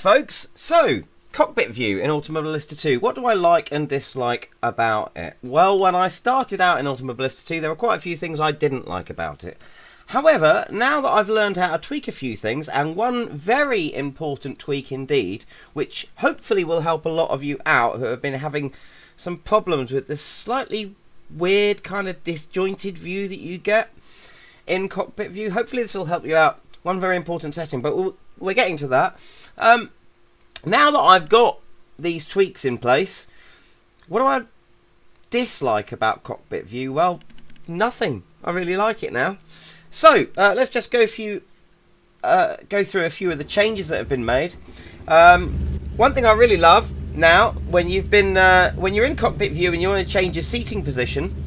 Right folks, so cockpit view in Automobilista 2. What do I like and dislike about it? Well, when I started out in Automobilista 2 there were quite a few things I didn't like about it. However, now that I've learned how to tweak a few things, and one very important tweak indeed, which hopefully will help a lot of you out who have been having some problems with this slightly weird kind of disjointed view that you get in cockpit view. Hopefully this will help you out. One very important setting, but we're getting to that. Now that I've got these tweaks in place, what do I dislike about cockpit view? Well, nothing. I really like it now. So let's just go through a few of the changes that have been made. One thing I really love now, when you're in cockpit view and you want to change your seating position,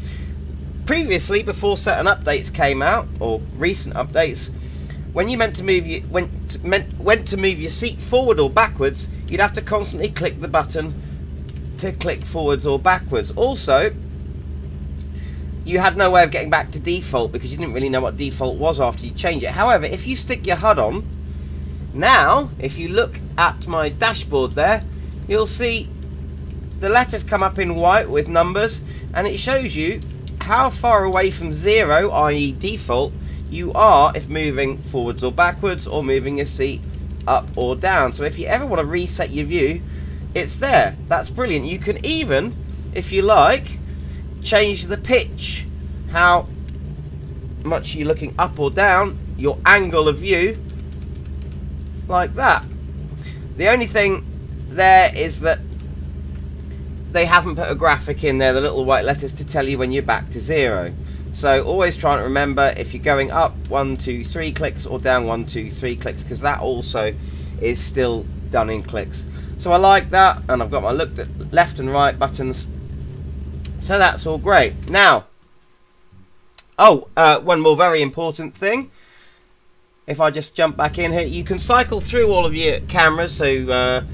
previously before certain updates came out, or recent updates, when you went to move your seat forward or backwards, you'd have to constantly click the button to click forwards or backwards. Also, you had no way of getting back to default because you didn't really know what default was after you change it. However, if you stick your HUD on, now, if you look at my dashboard there, you'll see the letters come up in white with numbers, and it shows you how far away from zero, i.e. default, you are if moving forwards or backwards or moving your seat up or down. So if you ever want to reset your view, it's there. That's brilliant. You can even, if you like, change the pitch, how much you're looking up or down, your angle of view, like that. The only thing there is that they haven't put a graphic in there, the little white letters, to tell you when you're back to zero. So always try and remember if you're going up 1, 2, 3 clicks or down 1, 2, 3 clicks, because that also is still done in clicks. So I like that, and I've got my left and right buttons, so that's all great. Now, one more very important thing. If I just jump back in here, you can cycle through all of your cameras, so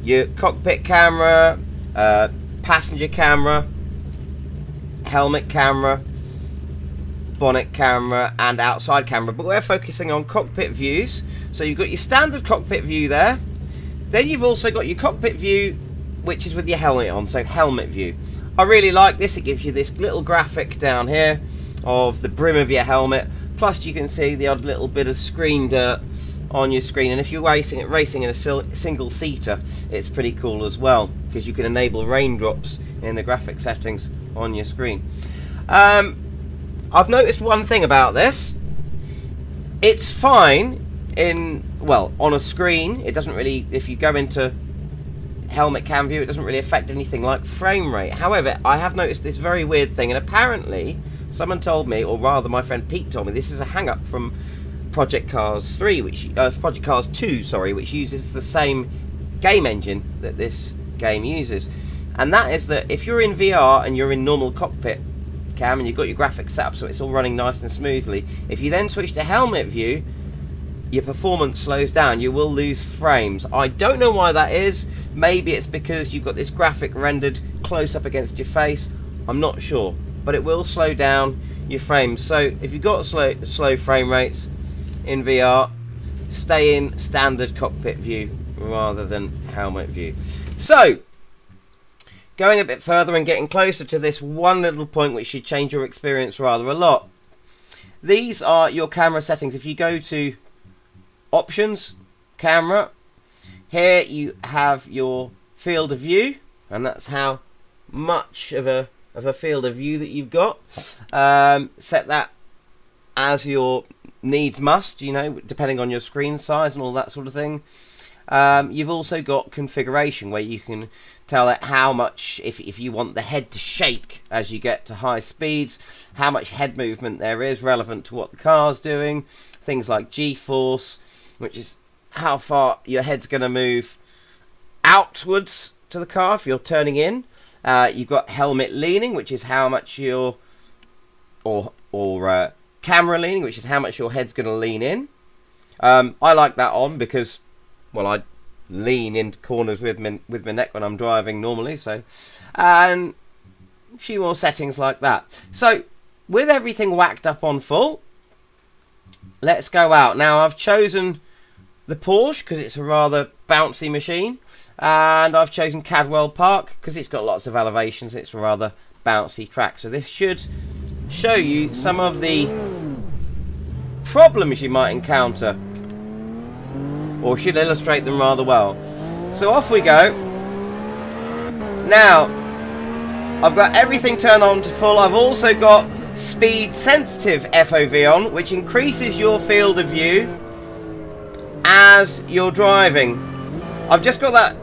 your cockpit camera, passenger camera, helmet camera, bonnet camera and outside camera, but we're focusing on cockpit views. So you've got your standard cockpit view there, then you've also got your cockpit view which is with your helmet on, so helmet view. I really like this. It gives you this little graphic down here of the brim of your helmet, plus you can see the odd little bit of screen dirt on your screen, and if you're racing in a single seater, it's pretty cool as well because you can enable raindrops in the graphic settings on your screen. I've noticed one thing about this. It's fine on a screen. It doesn't really, if you go into helmet cam view, it doesn't really affect anything like frame rate. However, I have noticed this very weird thing, and apparently someone told me, or rather my friend Pete told me, this is a hang-up from Project Cars 2, which uses the same game engine that this game uses. And that is that if you're in VR and you're in normal cockpit cam and you've got your graphics set up so it's all running nice and smoothly, if you then switch to helmet view, your performance slows down. You will lose frames. I don't know why that is. Maybe it's because you've got this graphic rendered close up against your face. I'm not sure, but it will slow down your frames. So if you've got slow frame rates in VR, stay in standard cockpit view rather than helmet view. So going a bit further and getting closer to this one little point which should change your experience rather a lot. These are your camera settings. If you go to options, camera, here you have your field of view, and that's how much of a field of view that you've got. Set that as your needs must, depending on your screen size and all that sort of thing. You've also got configuration where you can tell it how much, if you want the head to shake as you get to high speeds, how much head movement there is relevant to what the car's doing. Things like G-force, which is how far your head's going to move outwards to the car if you're turning in. You've got helmet leaning, which is how much your camera leaning, which is how much your head's going to lean in. I like that on because, well, I lean into corners with my neck when I'm driving normally, so, and a few more settings like that. So with everything whacked up on full, let's go out. Now I've chosen the Porsche because it's a rather bouncy machine, and I've chosen Cadwell Park because it's got lots of elevations. It's a rather bouncy track. So this should show you some of the problems you might encounter, or should illustrate them rather well. So off we go. Now I've got everything turned on to full. I've also got speed sensitive FOV on, which increases your field of view as you're driving. I've just got that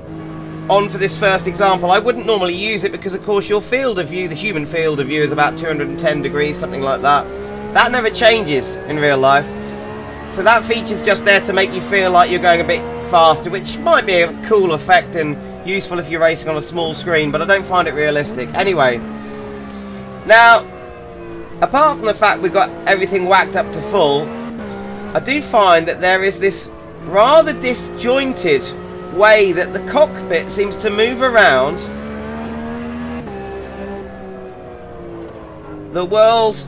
on for this first example. I wouldn't normally use it because of course your field of view, the human field of view, is about 210 degrees, something like that. That never changes in real life. So that feature's just there to make you feel like you're going a bit faster, which might be a cool effect and useful if you're racing on a small screen, but I don't find it realistic. Anyway, now, apart from the fact we've got everything whacked up to full, I do find that there is this rather disjointed way that the cockpit seems to move around the world,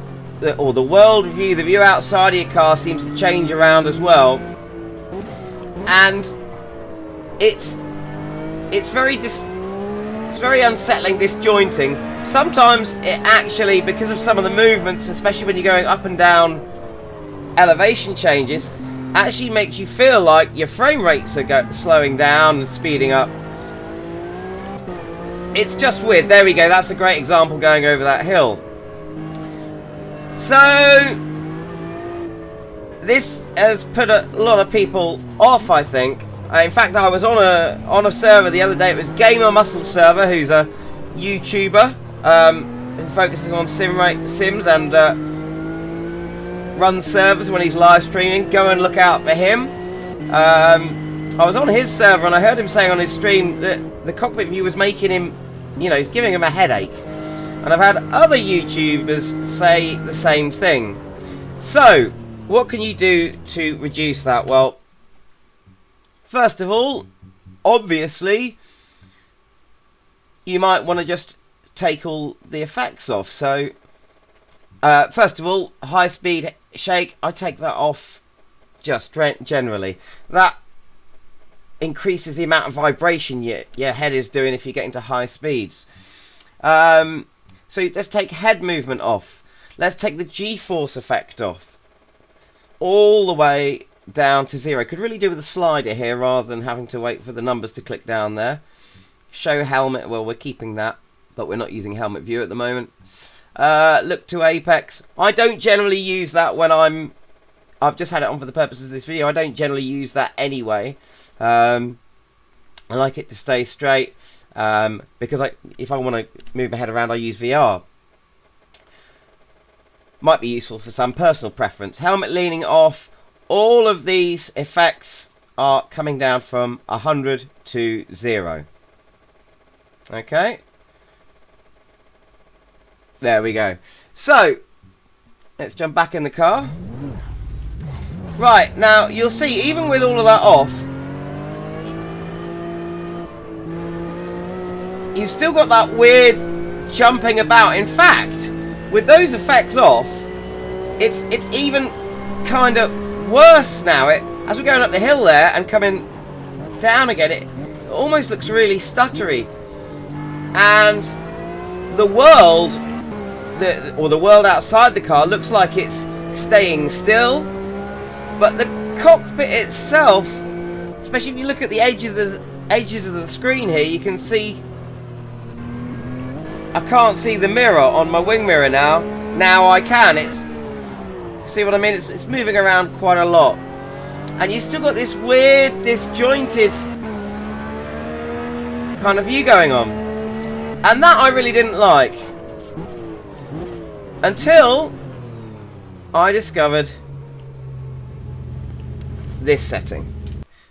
or the world view, the view outside of your car seems to change around as well, and it's very unsettling, disjointing. Sometimes it actually, because of some of the movements, especially when you're going up and down elevation changes, actually makes you feel like your frame rates are slowing down and speeding up. It's just weird. There we go, that's a great example going over that hill. So this has put a lot of people off, I think. In fact, I was on a server the other day. It was Gamer Muscle server, who's a YouTuber who focuses on sims and runs servers when he's live streaming. Go and look out for him. I was on his server and I heard him saying on his stream that the cockpit view was making him, you know, he's giving him a headache. And I've had other YouTubers say the same thing. So, what can you do to reduce that? Well, first of all, obviously, you might want to just take all the effects off. So, first of all, high speed shake, I take that off just generally. That increases the amount of vibration your head is doing if you get into high speeds. So let's take head movement off. Let's take the G-force effect off. All the way down to 0. Could really do with a slider here rather than having to wait for the numbers to click down there. Show helmet, well, we're keeping that, but we're not using helmet view at the moment. Look to apex. I don't generally use that when I've just had it on for the purposes of this video. I don't generally use that anyway. I like it to stay straight. Because if I want to move my head around, I use VR. Might be useful for some personal preference. Helmet leaning off. All of these effects are coming down from 100 to 0. Okay. There we go. So, let's jump back in the car. Right, now you'll see, even with all of that off, you've still got that weird jumping about. In fact, with those effects off, it's even kind of worse now. As we're going up the hill there and coming down again, it almost looks really stuttery. And the world, or the world outside the car, looks like it's staying still. But the cockpit itself, especially if you look at the edges of the screen here, you can see I can't see the mirror on my wing mirror now. Now I can. See what I mean? It's moving around quite a lot. And you still got this weird, disjointed kind of view going on. And that I really didn't like. Until I discovered this setting.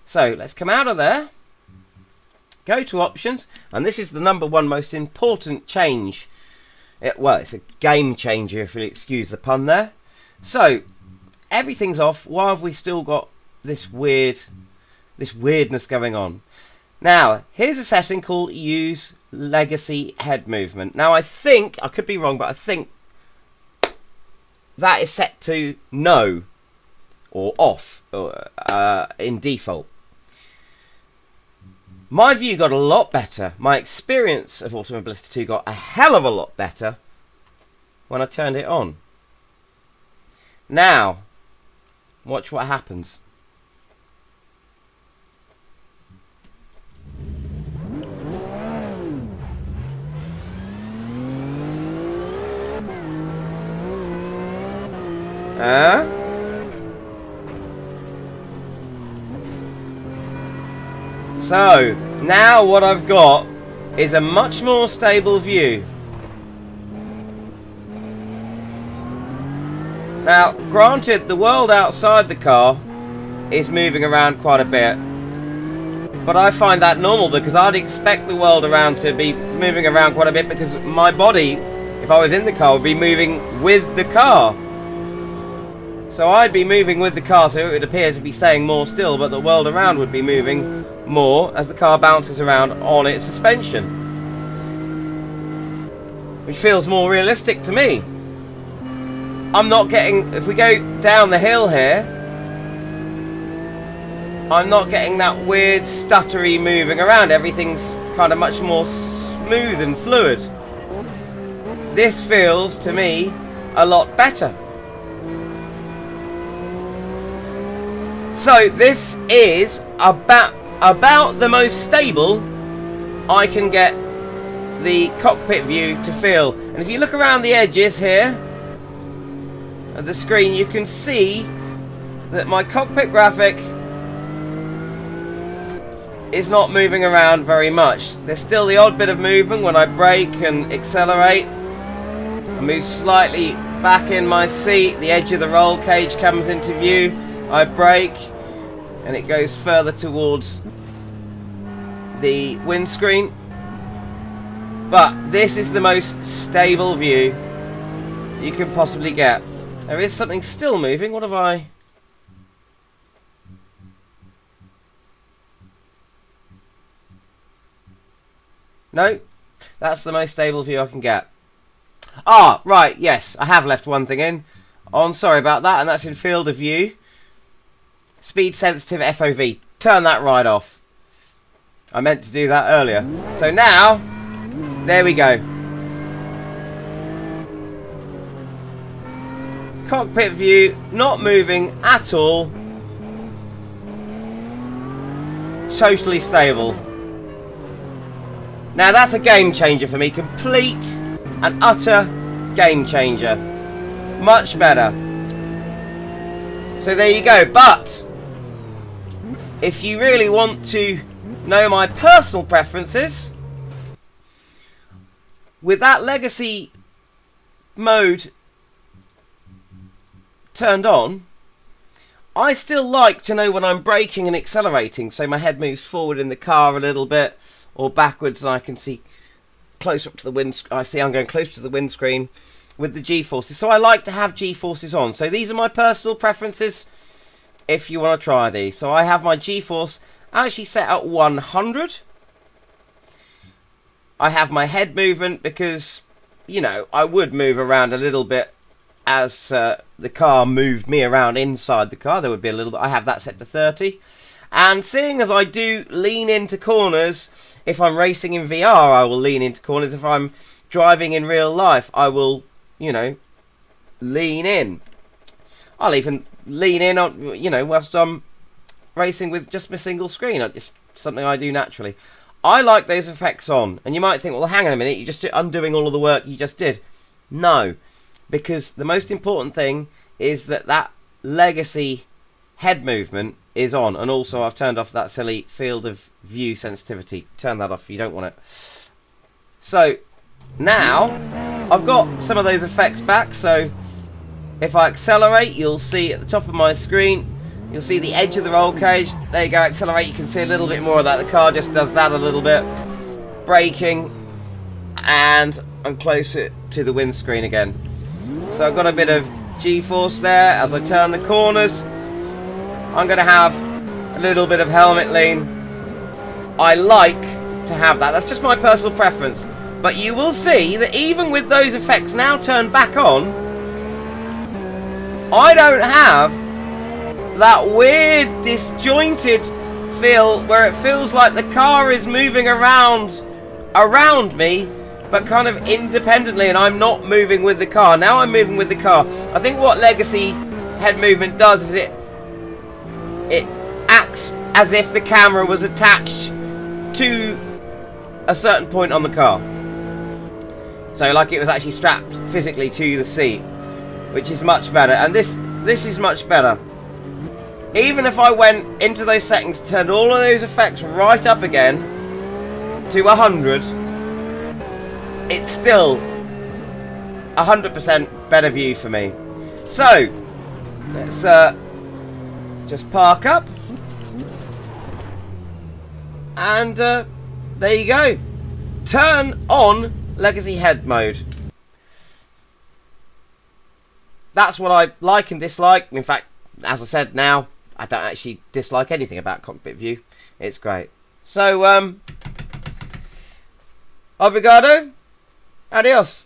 So let's come out of there. Go to options, and this is the #1 most important change. Well, it's a game changer if you'll excuse the pun there. So everything's off. Why have we still got this weirdness going on? Now here's a setting called Use Legacy Head Movement. Now I think, I could be wrong, but I think that is set to no. or off in default. My view got a lot better. My experience of Automobilista 2 got a hell of a lot better when I turned it on. Now, watch what happens. So, now what I've got is a much more stable view. Now, granted, the world outside the car is moving around quite a bit, but I find that normal because I'd expect the world around to be moving around quite a bit because my body, if I was in the car, would be moving with the car. So I'd be moving with the car, so it would appear to be staying more still, but the world around would be moving more as the car bounces around on its suspension, which feels more realistic to me. I'm not getting, if we go down the hill here, I'm not getting that weird stuttery moving around. Everything's kind of much more smooth and fluid. This feels to me a lot better. So this is about the most stable I can get the cockpit view to feel. And if you look around the edges here of the screen, you can see that my cockpit graphic is not moving around very much. There's still the odd bit of movement when I brake and accelerate. I move slightly back in my seat, the edge of the roll cage comes into view, I brake and it goes further towards the windscreen. But this is the most stable view you can possibly get. There is something still moving. What have I... No, that's the most stable view I can get. Ah, right, yes, I have left one thing in. On, sorry about that, and that's in field of view. Speed sensitive FOV. Turn that right off. I meant to do that earlier. So now, there we go. Cockpit view, not moving at all. Totally stable. Now that's a game changer for me. Complete and utter game changer. Much better. So there you go. But if you really want to know my personal preferences, with that legacy mode turned on, I still like to know when I'm braking and accelerating, so my head moves forward in the car a little bit or backwards, and I can see closer up to the windscreen. I see I'm going closer to the windscreen with the G-forces, so I like to have G-forces on. So these are my personal preferences if you want to try these. So I have my G-force actually set at 100. I have my head movement because, you know, I would move around a little bit as the car moved me around inside the car. There would be a little bit. I have that set to 30. And seeing as I do lean into corners, if I'm racing in VR, I will lean into corners. If I'm driving in real life, I will, you know, lean in. I'll even lean in on, you know, whilst I'm racing with just my single screen. It's something I do naturally. I like those effects on. And you might think, well, hang on a minute, you're just undoing all of the work you just did. No, because the most important thing is that that legacy head movement is on. And also I've turned off that silly field of view sensitivity. Turn that off if you don't want it. So now I've got some of those effects back. So if I accelerate, you'll see at the top of my screen, you'll see the edge of the roll cage. There you go, accelerate, you can see a little bit more of that. The car just does that a little bit. Braking, and I'm closer to the windscreen again. So I've got a bit of G-force there. As I turn the corners, I'm going to have a little bit of helmet lean. I like to have that. That's just my personal preference. But you will see that even with those effects now turned back on, I don't have that weird disjointed feel where it feels like the car is moving around me, but kind of independently, and I'm not moving with the car. Now I'm moving with the car. I think what Legacy head movement does is it acts as if the camera was attached to a certain point on the car. So like it was actually strapped physically to the seat, which is much better. And this is much better. Even if I went into those settings, turned all of those effects right up again to 100, it's still 100% better view for me. So let's just park up, and there you go. Turn on Legacy head mode. That's what I like and dislike. In fact, as I said, now I don't actually dislike anything about Cockpit View. It's great. So, obrigado. Adios.